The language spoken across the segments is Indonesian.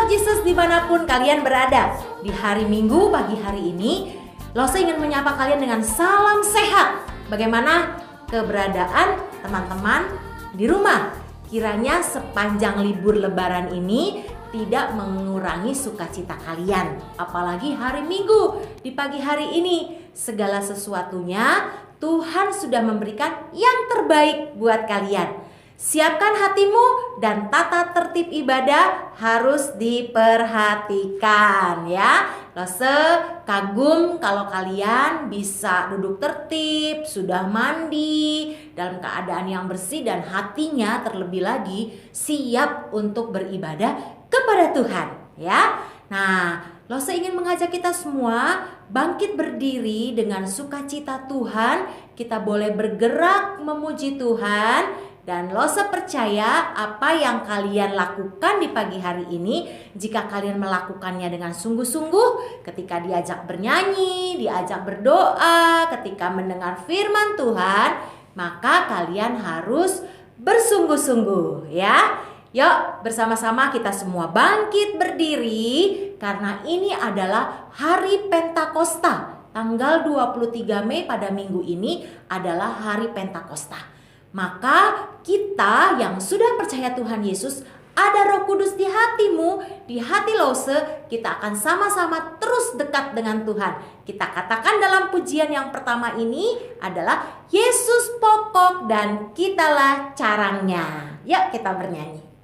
Love Jesus dimanapun kalian berada. Di hari Minggu pagi hari ini, Lose ingin menyapa kalian dengan salam sehat. Bagaimana keberadaan teman-teman di rumah? Kiranya sepanjang libur lebaran ini tidak mengurangi sukacita kalian. Apalagi hari Minggu di pagi hari ini, segala sesuatunya Tuhan sudah memberikan yang terbaik buat kalian. Siapkan hatimu dan tata tertib ibadah harus diperhatikan ya. Lose kagum kalau kalian bisa duduk tertib, sudah mandi, dalam keadaan yang bersih dan hatinya terlebih lagi siap untuk beribadah kepada Tuhan ya. Nah, Lose ingin mengajak kita semua bangkit berdiri dengan sukacita Tuhan. Kita boleh bergerak memuji Tuhan. Dan Lose percaya apa yang kalian lakukan di pagi hari ini, jika kalian melakukannya dengan sungguh-sungguh, ketika diajak bernyanyi, diajak berdoa, ketika mendengar firman Tuhan, maka kalian harus bersungguh-sungguh ya. Yuk bersama-sama kita semua bangkit berdiri, karena ini adalah hari Pentakosta. Tanggal 23 Mei pada minggu ini adalah hari Pentakosta. Maka kita yang sudah percaya Tuhan Yesus, ada Roh Kudus di hatimu, di hati Lose, kita akan sama-sama terus dekat dengan Tuhan. Kita katakan dalam pujian yang pertama ini adalah Yesus pokok dan kitalah carangnya. Yuk kita bernyanyi.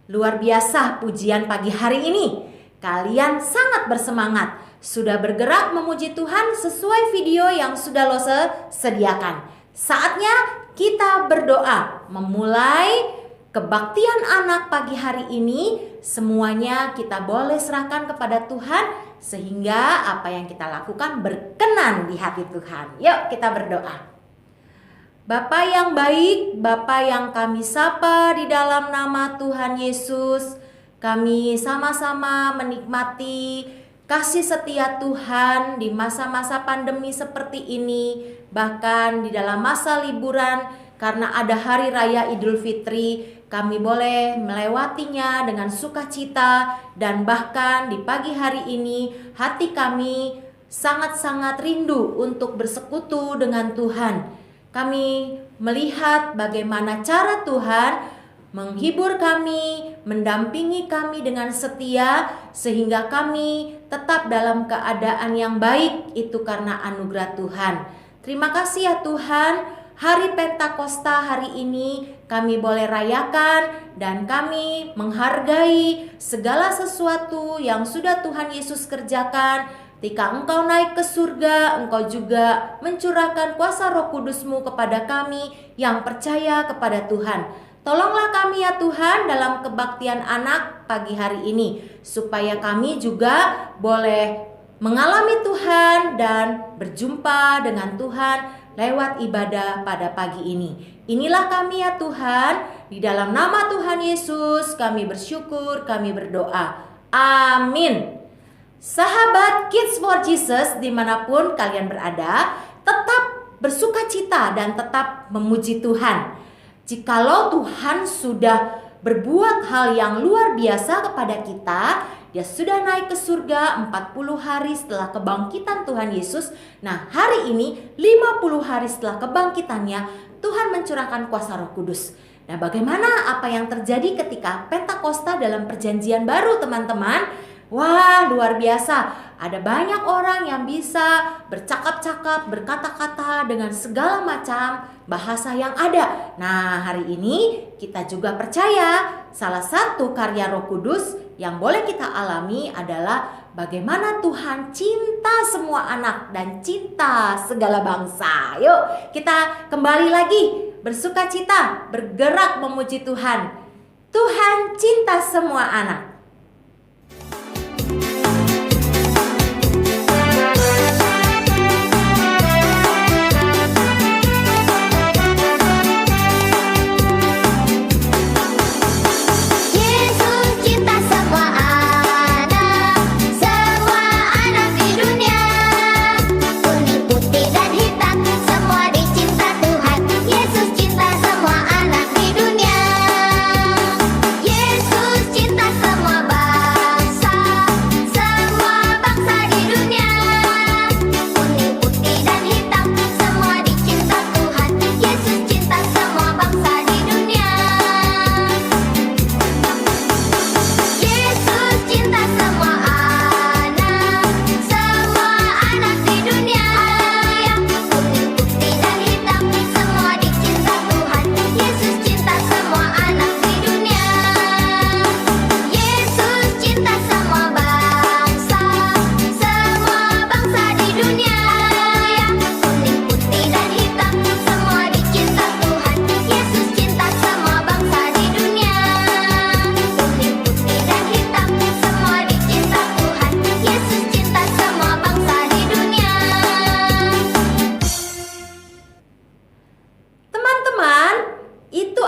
Luar biasa pujian pagi hari ini. Kalian sangat bersemangat, sudah bergerak memuji Tuhan sesuai video yang sudah Lose sediakan. Saatnya kita berdoa, memulai kebaktian anak pagi hari ini semuanya kita boleh serahkan kepada Tuhan, sehingga apa yang kita lakukan berkenan di hati Tuhan. Yuk kita berdoa. Bapa yang baik, Bapa yang kami sapa di dalam nama Tuhan Yesus, kami sama-sama menikmati kasih setia Tuhan di masa-masa pandemi seperti ini, bahkan di dalam masa liburan. Karena ada hari raya Idul Fitri, kami boleh melewatinya dengan sukacita, dan bahkan di pagi hari ini hati kami sangat-sangat rindu untuk bersekutu dengan Tuhan. Kami melihat bagaimana cara Tuhan menghibur kami, mendampingi kami dengan setia, sehingga kami tetap dalam keadaan yang baik, itu karena anugerah Tuhan. Terima kasih ya Tuhan. Hari Pentakosta hari ini kami boleh rayakan, dan kami menghargai segala sesuatu yang sudah Tuhan Yesus kerjakan. Ketika Engkau naik ke surga, Engkau juga mencurahkan kuasa Roh Kudus-Mu kepada kami yang percaya kepada Tuhan. Tolonglah kami ya Tuhan dalam kebaktian anak pagi hari ini, supaya kami juga boleh mengalami Tuhan dan berjumpa dengan Tuhan lewat ibadah pada pagi ini. Inilah kami ya Tuhan, di dalam nama Tuhan Yesus kami bersyukur, kami berdoa. Amin. Sahabat Kids for Jesus dimanapun kalian berada, tetap bersukacita dan tetap memuji Tuhan. Jikalau Tuhan sudah berbuat hal yang luar biasa kepada kita, Dia sudah naik ke surga 40 hari setelah kebangkitan Tuhan Yesus. Nah, hari ini 50 hari setelah kebangkitannya, Tuhan mencurahkan kuasa Roh Kudus. Nah, bagaimana apa yang terjadi ketika Pentakosta dalam Perjanjian Baru, teman-teman? Wah, luar biasa. Ada banyak orang yang bisa bercakap-cakap, berkata-kata dengan segala macam bahasa yang ada. Nah, hari ini kita juga percaya salah satu karya Roh Kudus yang boleh kita alami adalah bagaimana Tuhan cinta semua anak dan cinta segala bangsa. Yuk kita kembali lagi bersukacita, bergerak memuji Tuhan. Tuhan cinta semua anak.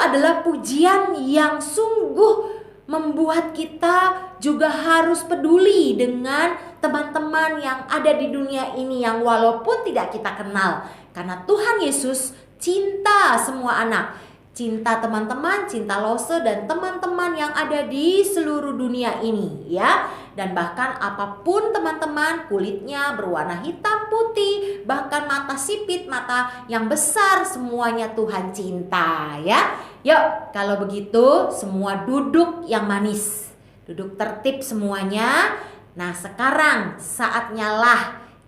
adalah pujian yang sungguh membuat kita juga harus peduli dengan teman-teman yang ada di dunia ini yang walaupun tidak kita kenal. Karena Tuhan Yesus cinta semua anak, cinta teman-teman, cinta Lose dan teman-teman yang ada di seluruh dunia ini ya. Dan bahkan apapun teman-teman, kulitnya berwarna hitam, putih, bahkan mata sipit, mata yang besar, semuanya Tuhan cinta ya. Yuk kalau begitu semua duduk yang manis, duduk tertib semuanya. Nah sekarang saatnya lah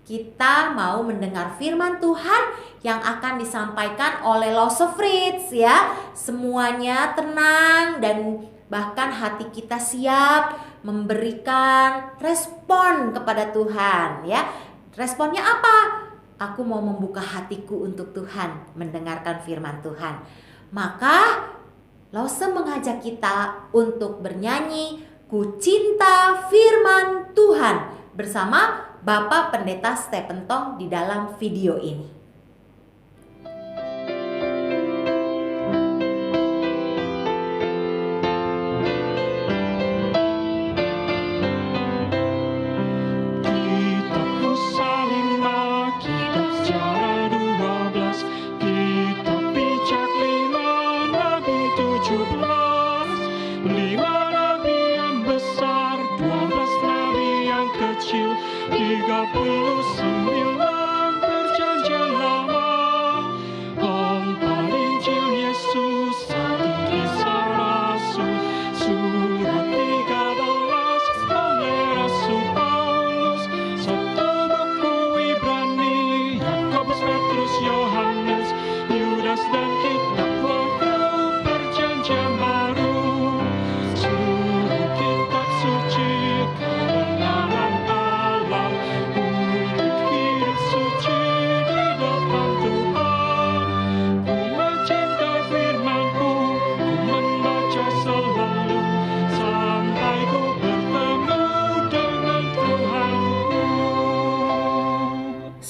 kita mau mendengar firman Tuhan yang akan disampaikan oleh Lose Fritz ya. Semuanya tenang dan bahkan hati kita siap memberikan respon kepada Tuhan ya. Responnya apa? Aku mau membuka hatiku untuk Tuhan, mendengarkan firman Tuhan. Maka Lause mengajak kita untuk bernyanyi Ku Cinta Firman Tuhan bersama Bapak Pendeta Stephen Tong di dalam video ini.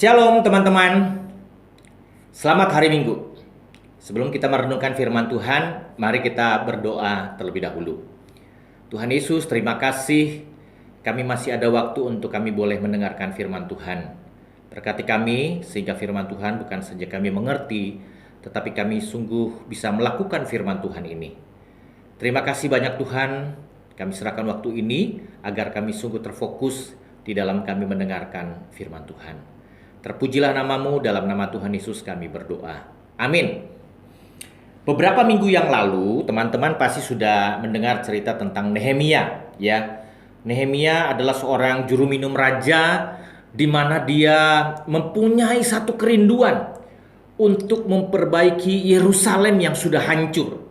Shalom teman-teman, selamat hari Minggu. Sebelum kita merenungkan firman Tuhan, mari kita berdoa terlebih dahulu. Tuhan Yesus, terima kasih kami masih ada waktu untuk kami boleh mendengarkan firman Tuhan. Berkati kami sehingga firman Tuhan bukan saja kami mengerti, tetapi kami sungguh bisa melakukan firman Tuhan ini. Terima kasih banyak Tuhan, kami serahkan waktu ini agar kami sungguh terfokus di dalam kami mendengarkan firman Tuhan. Terpujilah namamu, dalam nama Tuhan Yesus kami berdoa. Amin. Beberapa minggu yang lalu, teman-teman pasti sudah mendengar cerita tentang Nehemia, ya. Nehemia adalah seorang juru minum raja, di mana dia mempunyai satu kerinduan untuk memperbaiki Yerusalem yang sudah hancur.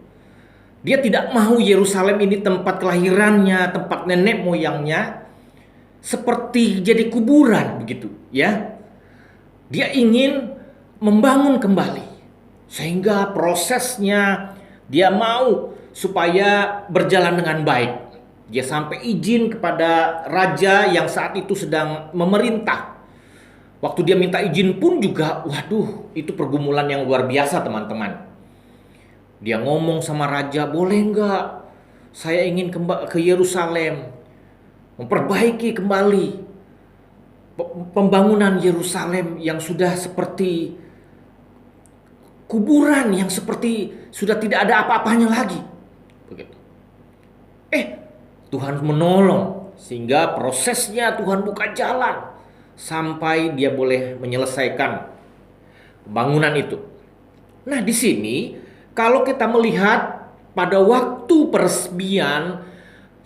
Dia tidak mau Yerusalem ini tempat kelahirannya, tempat nenek moyangnya, seperti jadi kuburan begitu, ya. Dia ingin membangun kembali, sehingga prosesnya dia mau supaya berjalan dengan baik. Dia sampai izin kepada raja yang saat itu sedang memerintah. Waktu dia minta izin pun juga, waduh, itu pergumulan yang luar biasa teman-teman. Dia ngomong sama raja, boleh nggak saya ingin ke Yerusalem, memperbaiki kembali pembangunan Yerusalem yang sudah seperti kuburan, yang seperti sudah tidak ada apa-apanya lagi. Begitu. Tuhan menolong sehingga prosesnya Tuhan buka jalan sampai dia boleh menyelesaikan pembangunan itu. Nah, di sini kalau kita melihat pada waktu peresmian,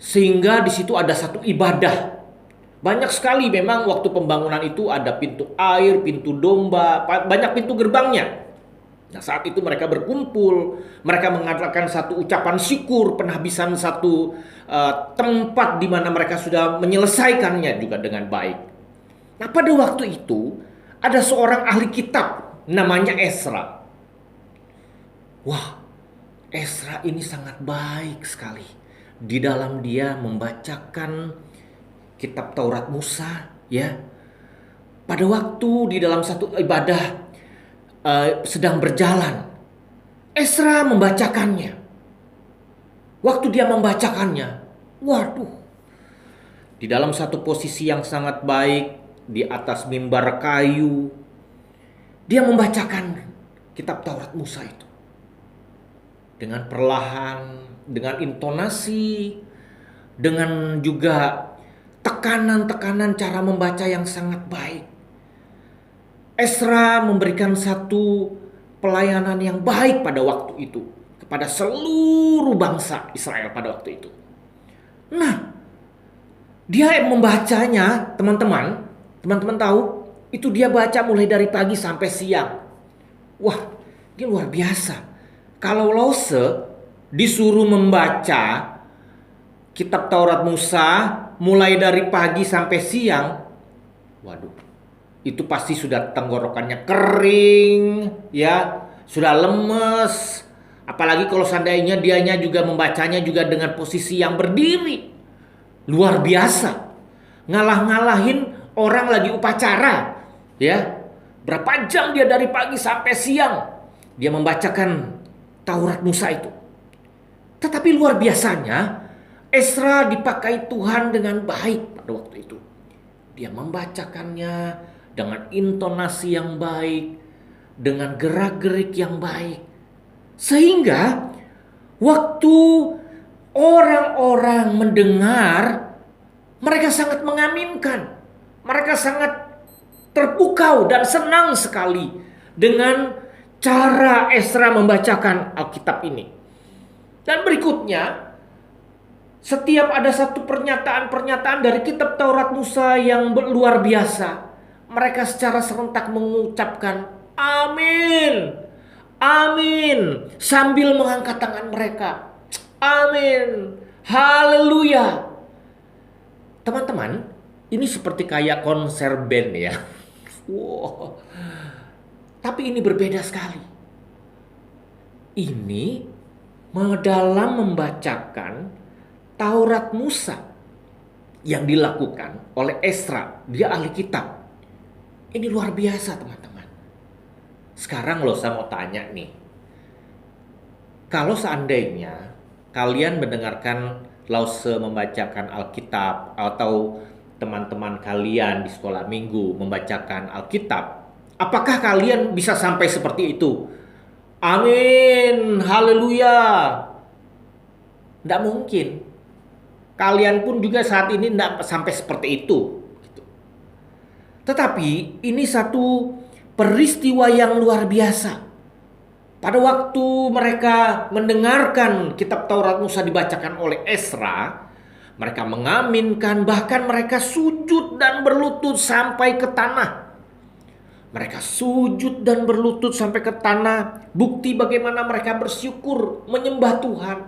sehingga di situ ada satu ibadah. Banyak sekali memang waktu pembangunan itu ada pintu air, pintu domba, banyak pintu gerbangnya. Nah, saat itu mereka berkumpul, mereka mengatakan satu ucapan syukur, penghabisan satu tempat di mana mereka sudah menyelesaikannya juga dengan baik. Nah, pada waktu itu ada seorang ahli kitab namanya Ezra. Wah, Ezra ini sangat baik sekali. Di dalam dia membacakan kitab Taurat Musa, ya. Pada waktu di dalam satu ibadah sedang berjalan, Ezra membacakannya. Waktu dia membacakannya, waduh, di dalam satu posisi yang sangat baik, di atas mimbar kayu, dia membacakan kitab Taurat Musa itu dengan perlahan, dengan intonasi, dengan juga tekanan-tekanan cara membaca yang sangat baik. Ezra memberikan satu pelayanan yang baik pada waktu itu kepada seluruh bangsa Israel pada waktu itu. Nah, dia membacanya, teman-teman tahu, itu dia baca mulai dari pagi sampai siang. Wah, ini luar biasa. Kalau Lause disuruh membaca kitab Taurat Musa mulai dari pagi sampai siang, waduh, itu pasti sudah tenggorokannya kering, ya, sudah lemes, Apalagi kalau seandainya dianya juga membacanya juga dengan posisi yang berdiri. Luar biasa. Ngalah-ngalahin orang lagi upacara. Ya. Berapa jam dia dari pagi sampai siang. Dia membacakan Taurat Musa itu. Tetapi luar biasanya Ezra dipakai Tuhan dengan baik pada waktu itu. Dia membacakannya dengan intonasi yang baik, dengan gerak-gerik yang baik. Sehingga waktu orang-orang mendengar, mereka sangat mengaminkan. Mereka sangat terpukau dan senang sekali dengan cara Ezra membacakan Alkitab ini. Dan berikutnya, setiap ada satu pernyataan-pernyataan dari kitab Taurat Musa yang luar biasa, mereka secara serentak mengucapkan amin. Amin. Sambil mengangkat tangan mereka. Amin. Haleluya. Teman-teman, ini seperti kayak konser band ya. Wow. Tapi ini berbeda sekali. Ini dalam membacakan Taurat Musa yang dilakukan oleh Ezra. Dia ahli kitab. Ini luar biasa, teman-teman. Sekarang saya mau tanya nih. Kalau seandainya kalian mendengarkan Lause membacakan Alkitab, atau teman-teman kalian di sekolah minggu membacakan Alkitab, apakah kalian bisa sampai seperti itu? Amin, haleluya. Tidak mungkin. Kalian pun juga saat ini tidak sampai seperti itu. Tetapi ini satu peristiwa yang luar biasa. Pada waktu mereka mendengarkan kitab Taurat Musa dibacakan oleh Ezra, mereka mengaminkan, bahkan mereka sujud dan berlutut sampai ke tanah. Mereka sujud dan berlutut sampai ke tanah. Bukti bagaimana mereka bersyukur menyembah Tuhan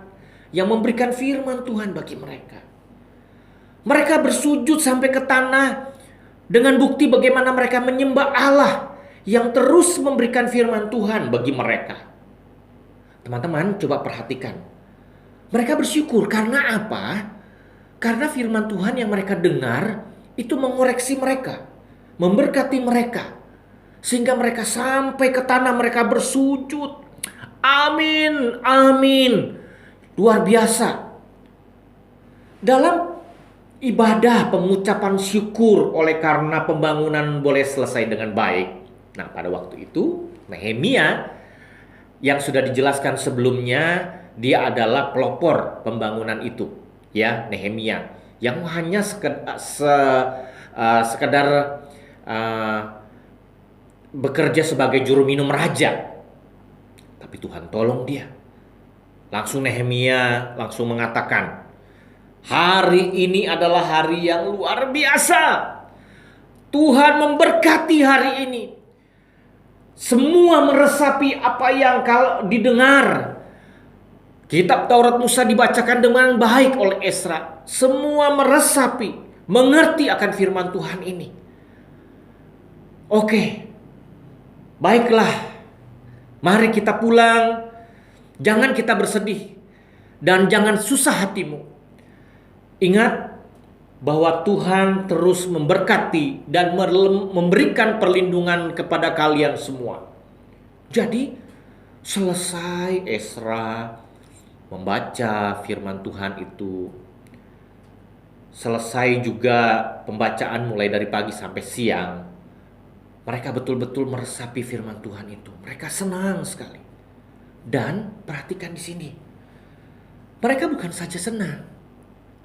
yang memberikan firman Tuhan bagi mereka. Mereka bersujud sampai ke tanah dengan bukti bagaimana mereka menyembah Allah yang terus memberikan firman Tuhan bagi mereka. Teman-teman, coba perhatikan. Mereka bersyukur karena apa? Karena firman Tuhan yang mereka dengar itu mengoreksi mereka, memberkati mereka, sehingga mereka sampai ke tanah, mereka bersujud. Amin, amin. Luar biasa. Dalam ibadah pengucapan syukur oleh karena pembangunan boleh selesai dengan baik. Nah, pada waktu itu Nehemia yang sudah dijelaskan sebelumnya, dia adalah pelopor pembangunan itu, ya, Nehemia, yang hanya sekedar bekerja sebagai juru minum raja. Tapi Tuhan tolong dia. Langsung Nehemia langsung mengatakan, hari ini adalah hari yang luar biasa. Tuhan memberkati hari ini. Semua meresapi apa yang kalau didengar. Kitab Taurat Musa dibacakan dengan baik oleh Ezra. Semua meresapi, mengerti akan firman Tuhan ini. Oke, baiklah. Mari kita pulang. Jangan kita bersedih. Dan jangan susah hatimu. Ingat bahwa Tuhan terus memberkati dan memberikan perlindungan kepada kalian semua. Jadi selesai Ezra membaca firman Tuhan itu, selesai juga pembacaan mulai dari pagi sampai siang, mereka betul-betul meresapi firman Tuhan itu. Mereka senang sekali. Dan perhatikan di sini, mereka bukan saja senang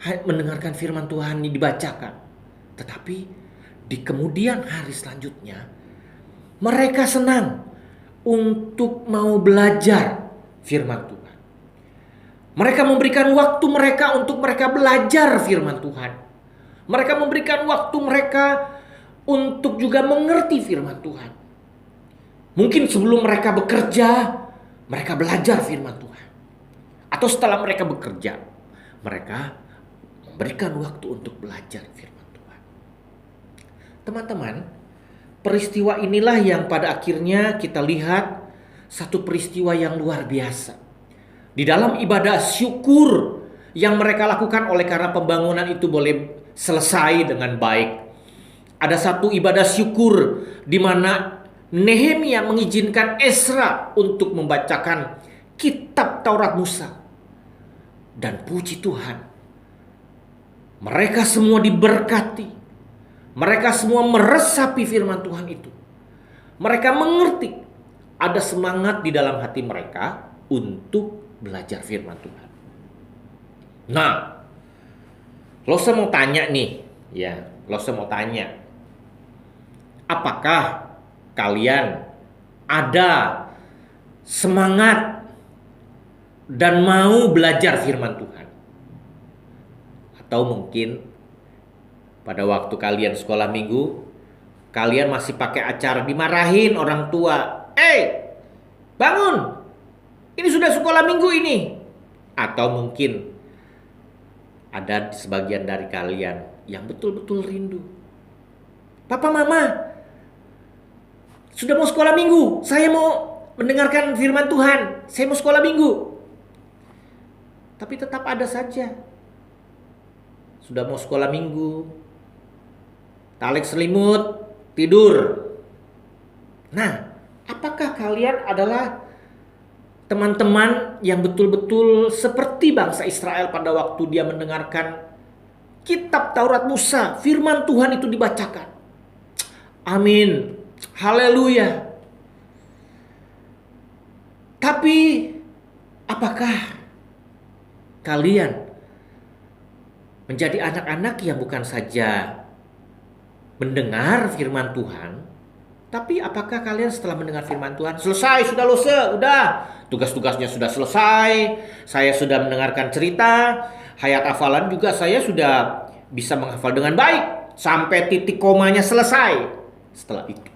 mendengarkan firman Tuhan yang dibacakan, tetapi di kemudian hari selanjutnya mereka senang untuk mau belajar firman Tuhan. Mereka memberikan waktu mereka untuk mereka belajar firman Tuhan. Mereka memberikan waktu mereka untuk juga mengerti firman Tuhan. Mungkin sebelum mereka bekerja, mereka belajar firman Tuhan. Atau setelah mereka bekerja, mereka memberikan waktu untuk belajar firman Tuhan. Teman-teman, peristiwa inilah yang pada akhirnya kita lihat satu peristiwa yang luar biasa. Di dalam ibadah syukur yang mereka lakukan oleh karena pembangunan itu boleh selesai dengan baik. Ada satu ibadah syukur di mana Nehemia mengizinkan Ezra untuk membacakan kitab Taurat Musa. Dan puji Tuhan, mereka semua diberkati. Mereka semua meresapi firman Tuhan itu. Mereka mengerti, ada semangat di dalam hati mereka untuk belajar firman Tuhan. Nah, Lose mau tanya nih, ya, Lose mau tanya, apakah kalian ada semangat dan mau belajar firman Tuhan? Atau mungkin pada waktu kalian sekolah minggu, kalian masih pakai acara dimarahin orang tua. Bangun! Ini sudah sekolah minggu ini. Atau mungkin ada sebagian dari kalian yang betul-betul rindu. Papa, mama, sudah mau sekolah minggu. Saya mau mendengarkan firman Tuhan. Saya mau sekolah minggu. Tapi tetap ada saja. Sudah mau sekolah minggu, tarik selimut, tidur. Nah, apakah kalian adalah teman-teman yang betul-betul seperti bangsa Israel pada waktu dia mendengarkan kitab Taurat Musa, firman Tuhan itu dibacakan? Amin. Haleluya. Tapi apakah kalian menjadi anak-anak yang bukan saja mendengar firman Tuhan, tapi apakah kalian setelah mendengar firman Tuhan, selesai, sudah Lose, udah, tugas-tugasnya sudah selesai, saya sudah mendengarkan cerita, hayat hafalan juga saya sudah bisa menghafal dengan baik, sampai titik komanya selesai. Setelah itu,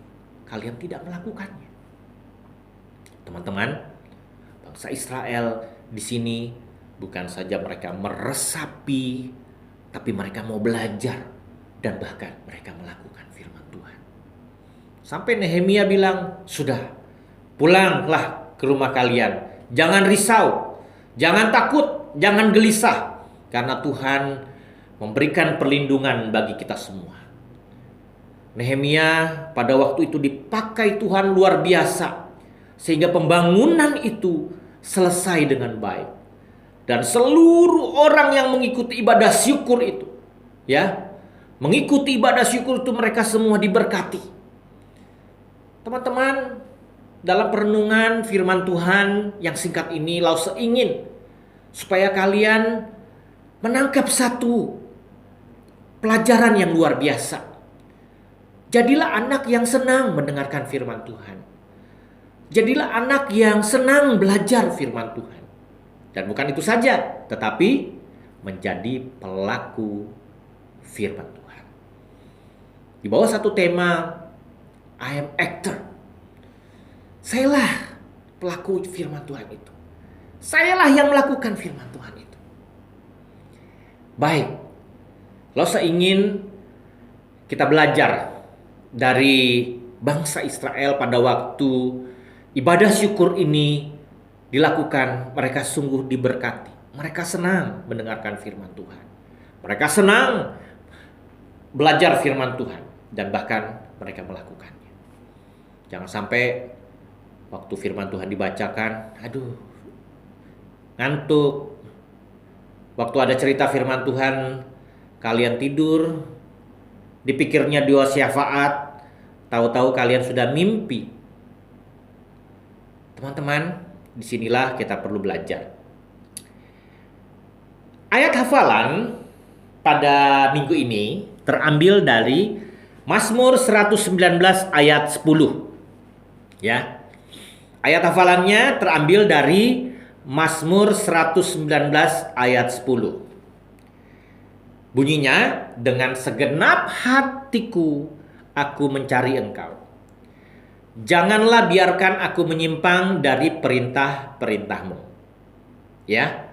kalian tidak melakukannya. Teman-teman, bangsa Israel di sini bukan saja mereka meresapi, tapi mereka mau belajar dan bahkan mereka melakukan firman Tuhan. Sampai Nehemia bilang, sudah, pulanglah ke rumah kalian. Jangan risau, jangan takut, jangan gelisah, karena Tuhan memberikan perlindungan bagi kita semua. Nehemia pada waktu itu dipakai Tuhan luar biasa, sehingga pembangunan itu selesai dengan baik. Dan seluruh orang yang mengikuti ibadah syukur itu, ya, mengikuti ibadah syukur itu mereka semua diberkati. Teman-teman, dalam perenungan firman Tuhan yang singkat ini, Lause ingin supaya kalian menangkap satu pelajaran yang luar biasa. Jadilah anak yang senang mendengarkan firman Tuhan. Jadilah anak yang senang belajar firman Tuhan. Dan bukan itu saja, tetapi menjadi pelaku firman Tuhan. Di bawah satu tema, I am actor. Sayalah pelaku firman Tuhan itu. Sayalah yang melakukan firman Tuhan itu. Baik, Lause ingin kita belajar dari bangsa Israel pada waktu ibadah syukur ini dilakukan. Mereka sungguh diberkati. Mereka senang mendengarkan firman Tuhan. Mereka senang belajar firman Tuhan. Dan bahkan mereka melakukannya. Jangan sampai waktu firman Tuhan dibacakan, ngantuk. Waktu ada cerita firman Tuhan, kalian tidur. Dipikirnya dua syafaat, tahu-tahu kalian sudah mimpi. Teman-teman, disinilah kita perlu belajar. Ayat hafalan pada minggu ini terambil dari Mazmur 119 ayat 10. Ya. Ayat hafalannya terambil dari Mazmur 119 ayat 10. Bunyinya, dengan segenap hatiku aku mencari Engkau. Janganlah biarkan aku menyimpang dari perintah-perintah-Mu. Ya.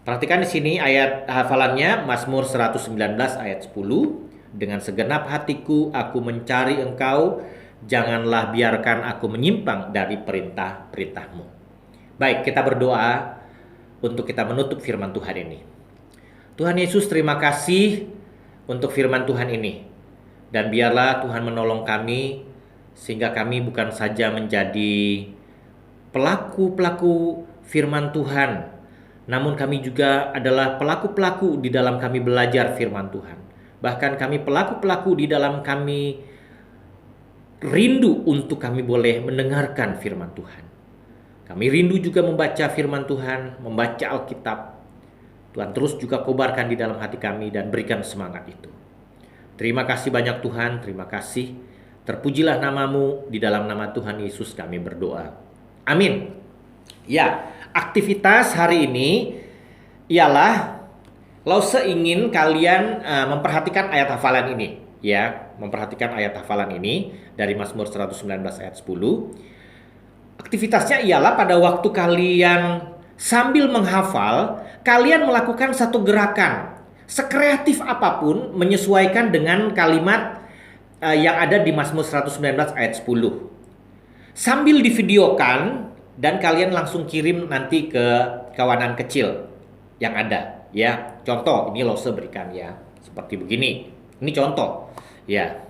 Perhatikan di sini ayat hafalannya Mazmur 119 ayat 10. Dengan segenap hatiku aku mencari Engkau, janganlah biarkan aku menyimpang dari perintah-perintah-Mu. Baik, kita berdoa. untuk kita menutup firman Tuhan ini. Tuhan Yesus, terima kasih untuk firman Tuhan ini. Dan biarlah Tuhan menolong kami sehingga kami bukan saja menjadi pelaku-pelaku firman Tuhan, namun kami juga adalah pelaku-pelaku di dalam kami belajar firman Tuhan. Bahkan kami pelaku-pelaku di dalam kami rindu untuk kami boleh mendengarkan firman Tuhan. Kami rindu juga membaca firman Tuhan, membaca Alkitab. Tuhan terus juga kobarkan di dalam hati kami dan berikan semangat itu. Terima kasih banyak Tuhan, terima kasih. Terpujilah namamu, di dalam nama Tuhan Yesus kami berdoa. Amin. Ya, aktivitas hari ini ialah Lause ingin kalian memperhatikan ayat hafalan ini. Ya, memperhatikan ayat hafalan ini dari Mazmur 119 ayat 10. Aktivitasnya ialah pada waktu kalian sambil menghafal, kalian melakukan satu gerakan sekreatif apapun menyesuaikan dengan kalimat yang ada di Mazmur 119 ayat 10. Sambil divideokan dan kalian langsung kirim nanti ke kawanan kecil yang ada, ya. Contoh ini Lause berikan ya, seperti begini. Ini contoh, ya.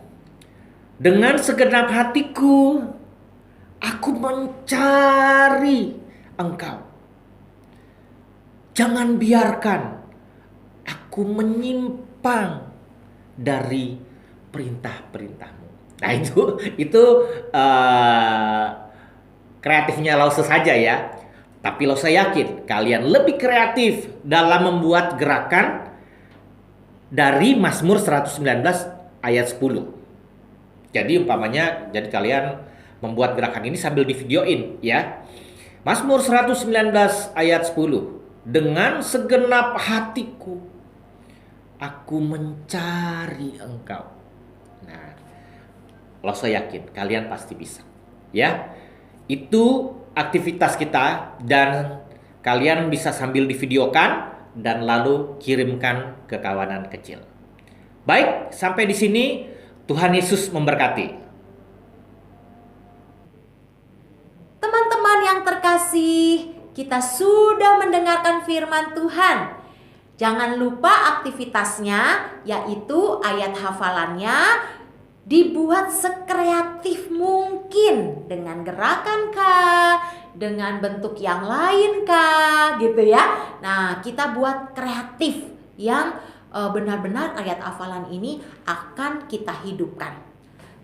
Dengan segenap hatiku aku mencari Engkau. Jangan biarkan aku menyimpang dari perintah-perintahmu. Nah itu kreatifnya Lause saja ya. Tapi Lause yakin kalian lebih kreatif dalam membuat gerakan dari Mazmur 119 ayat 10. Jadi umpamanya, jadi kalian membuat gerakan ini sambil divideoin ya. Mazmur 119 ayat 10. Dengan segenap hatiku aku mencari Engkau. Nah, Lause yakin kalian pasti bisa. Ya. Itu aktivitas kita dan kalian bisa sambil divideokan dan lalu kirimkan ke kawanan kecil. Baik, sampai di sini Tuhan Yesus memberkati. Teman-teman yang terkasih, kita sudah mendengarkan firman Tuhan. Jangan lupa aktivitasnya, yaitu ayat hafalannya dibuat sekreatif mungkin, dengan gerakan kah, dengan bentuk yang lain kah, gitu ya. Nah, kita buat kreatif yang benar-benar ayat hafalan ini akan kita hidupkan.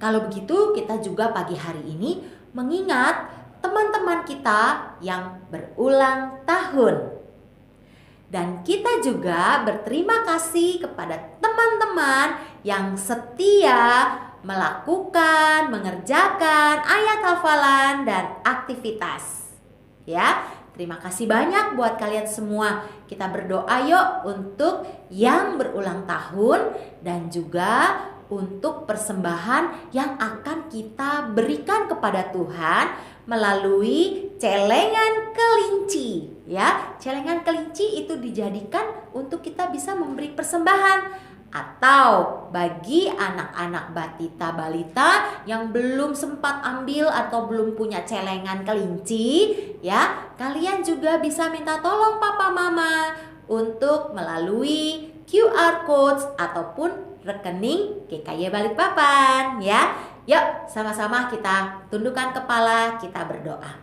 Kalau begitu, kita juga pagi hari ini mengingat teman-teman kita yang berulang tahun. Dan kita juga berterima kasih kepada teman-teman yang setia melakukan, mengerjakan ayat hafalan dan aktivitas. Ya, terima kasih banyak buat kalian semua. Kita berdoa yuk untuk yang berulang tahun dan juga untuk persembahan yang akan kita berikan kepada Tuhan melalui celengan kelinci. Ya, celengan kelinci itu dijadikan untuk kita bisa memberi persembahan. Atau bagi anak-anak batita balita yang belum sempat ambil atau belum punya celengan kelinci, ya, kalian juga bisa minta tolong papa mama untuk melalui QR codes ataupun rekening GKY Balikpapan, ya. Yuk, sama-sama kita tundukkan kepala, kita berdoa.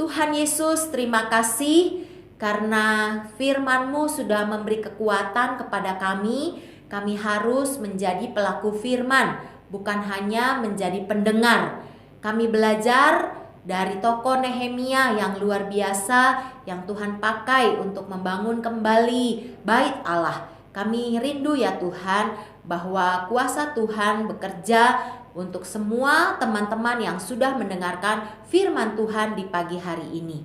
Tuhan Yesus, terima kasih karena firman-Mu sudah memberi kekuatan kepada kami. Kami harus menjadi pelaku firman, bukan hanya menjadi pendengar. Kami belajar dari tokoh Nehemia yang luar biasa yang Tuhan pakai untuk membangun kembali bait Allah. Kami rindu ya Tuhan bahwa kuasa Tuhan bekerja untuk semua teman-teman yang sudah mendengarkan firman Tuhan di pagi hari ini.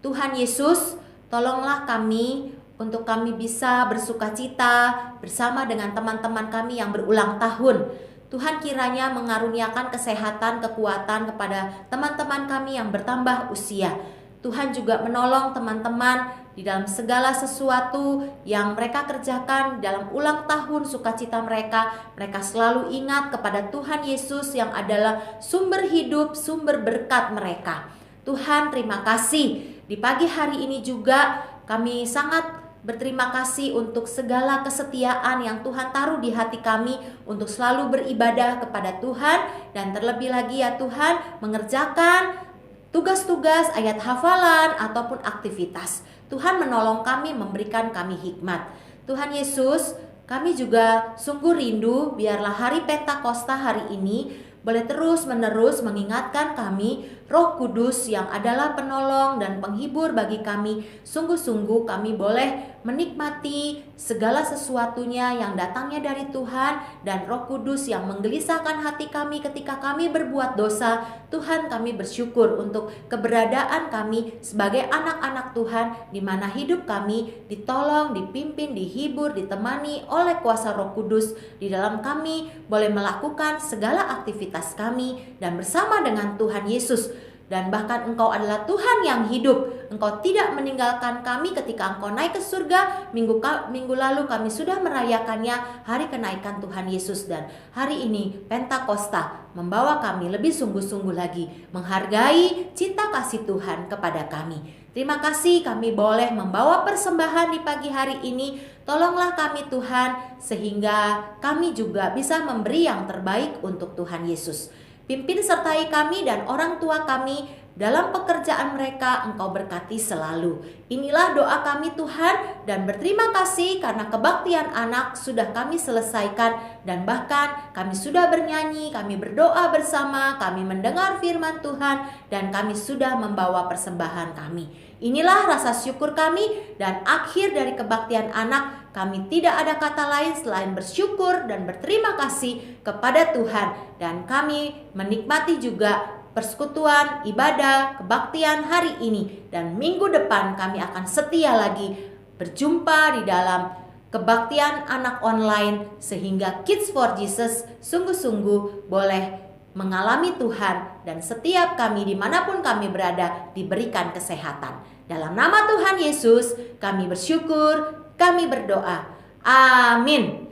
Tuhan Yesus, tolonglah kami untuk kami bisa bersukacita bersama dengan teman-teman kami yang berulang tahun. Tuhan kiranya mengaruniakan kesehatan, kekuatan kepada teman-teman kami yang bertambah usia. Tuhan juga menolong teman-teman di dalam segala sesuatu yang mereka kerjakan dalam ulang tahun sukacita mereka. Mereka selalu ingat kepada Tuhan Yesus yang adalah sumber hidup, sumber berkat mereka. Tuhan, terima kasih. Di pagi hari ini juga Kami sangat berterima kasih untuk segala kesetiaan yang Tuhan taruh di hati kami untuk selalu beribadah kepada Tuhan, dan terlebih lagi ya Tuhan, mengerjakan tugas-tugas ayat hafalan ataupun aktivitas. Tuhan menolong kami, memberikan kami hikmat. Tuhan Yesus, kami juga sungguh rindu biarlah hari Pentakosta hari ini boleh terus-menerus mengingatkan kami Roh Kudus yang adalah penolong dan penghibur bagi kami. Sungguh-sungguh kami boleh menikmati segala sesuatunya yang datangnya dari Tuhan, dan Roh Kudus yang menggelisahkan hati kami ketika kami berbuat dosa. Tuhan, kami bersyukur untuk keberadaan kami sebagai anak-anak Tuhan, di mana hidup kami ditolong, dipimpin, dihibur, ditemani oleh kuasa Roh Kudus. Di dalam kami boleh melakukan segala aktivitas kami dan bersama dengan Tuhan Yesus. Dan bahkan Engkau adalah Tuhan yang hidup. Engkau tidak meninggalkan kami ketika Engkau naik ke surga. Minggu lalu kami sudah merayakannya, hari kenaikan Tuhan Yesus. Dan hari ini Pentakosta membawa kami lebih sungguh-sungguh lagi menghargai cinta kasih Tuhan kepada kami. Terima kasih kami boleh membawa persembahan di pagi hari ini. Tolonglah kami Tuhan, sehingga kami juga bisa memberi yang terbaik untuk Tuhan Yesus. Pimpin sertai kami dan orang tua kami dalam pekerjaan mereka. Engkau berkati selalu. Inilah doa kami Tuhan, dan berterima kasih karena kebaktian anak sudah kami selesaikan, dan bahkan kami sudah bernyanyi, kami berdoa bersama, kami mendengar firman Tuhan, dan kami sudah membawa persembahan kami. Inilah rasa syukur kami, dan akhir dari kebaktian anak, kami tidak ada kata lain selain bersyukur dan berterima kasih kepada Tuhan. Dan kami menikmati juga persekutuan, ibadah, kebaktian hari ini. Dan minggu depan kami akan setia lagi berjumpa di dalam kebaktian anak online, sehingga Kids for Jesus sungguh-sungguh boleh mengalami Tuhan, dan setiap kami dimanapun kami berada diberikan kesehatan. Dalam nama Tuhan Yesus kami bersyukur, kami berdoa. Amin.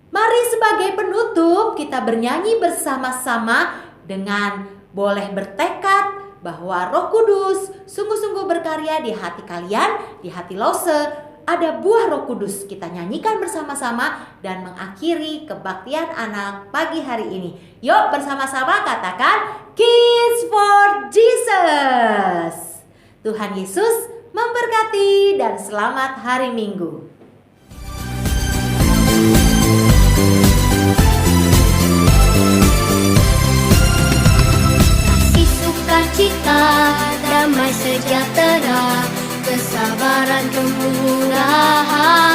Mari sebagai penutup kita bernyanyi bersama-sama dengan boleh bertekad bahwa Roh Kudus sungguh-sungguh berkarya di hati kalian, di hati Lause. Ada buah Roh Kudus. Kita nyanyikan bersama-sama dan mengakhiri kebaktian anak pagi hari ini. Yuk bersama-sama katakan Kids for Jesus. Tuhan Yesus memberkati dan selamat hari Minggu. Kasih sukacita, damai sejahtera, kesabaran, kemurahan